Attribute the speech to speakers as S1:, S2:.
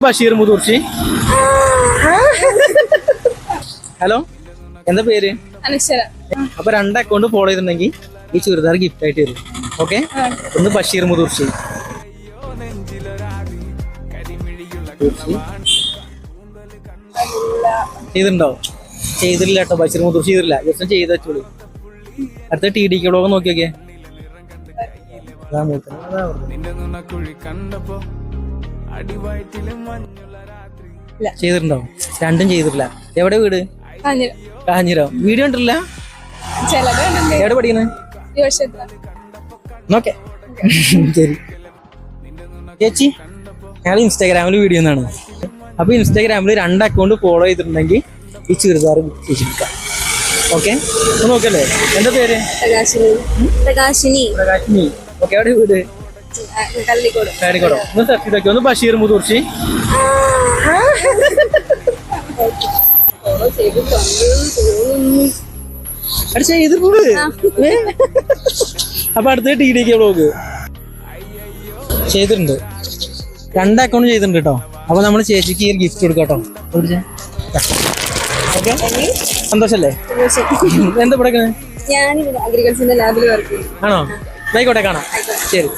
S1: Basheer മുതൂർച്ചി. Hello, എന്താ പേര്?
S2: അനശ്വര.
S1: അപ്പൊ 2 അക്കൗണ്ട് ഫോളോ ചെയ്തിട്ടുണ്ടെങ്കിൽ ഈ ചുരിദാർ ഗിഫ്റ്റ് ആയിട്ട് വരും. ഓക്കെ, ഒന്ന് ബഷീർ മുതൂർച്ചി. ചെയ്തിട്ടുണ്ടോ? ചെയ്തില്ല കേട്ടോ, ബഷീർ മുതൂർച്ചി ചെയ്തില്ല. ജസ്റ്റ് ചെയ്ത് വെച്ചോളൂ. അടുത്ത TDK വ്ലോഗ് നോക്കിയൊക്കെ. ചെയ്തിട്ടുണ്ടോ? 2ഉം ചെയ്തിട്ടില്ല. എവിടെ വീട്? കാഞ്ഞിരം. വീഡിയോ ഉണ്ടല്ല? എവിടെ പഠിക്കുന്നത്? ഓക്കെ, ശരി. ചേച്ചി, ഞങ്ങൾ ഇൻസ്റ്റാഗ്രാമിൽ വീഡിയോ എന്നാണ്. അപ്പൊ ഇൻസ്റ്റാഗ്രാമിൽ 2 അക്കൗണ്ട് ഫോളോ ചെയ്തിട്ടുണ്ടെങ്കിൽ ഈ ചുരിദാർ ചേച്ചിക്കാം. ഓക്കെ, നോക്കല്ലേ. എന്താ പേര്?
S2: പ്രകാശിനി.
S1: പ്രകാശിനി. ഓക്കെ, എവിടെ വീട്? കാലിക്കോട്. ഒന്ന് സെർച്ച് ചെയ്തൊക്കെ. ഒന്ന് ബഷീർ മുതൂർച്ചി. ചെയ്തിട്ടുണ്ട്. അപ്പൊ അടുത്ത TDK വ്ലോഗ് ചെയ്തിട്ടുണ്ട്. 2 അക്കൗണ്ട് ചെയ്തിട്ടുണ്ട് കേട്ടോ. അപ്പൊ നമ്മള് ചേച്ചിക്ക് ഈ ഗിഫ്റ്റ് കൊടുക്കാം കേട്ടോ. ഓക്കെ, സന്തോഷല്ലേ? എന്താ പഠിക്കുന്നത്?
S2: ഞാൻ അഗ്രികൾച്ചറിന്റെ ലാബിൽ വർക്ക് ചെയ്യും.
S1: ആണോ? ആയിക്കോട്ടെ, കാണാം. ശരി.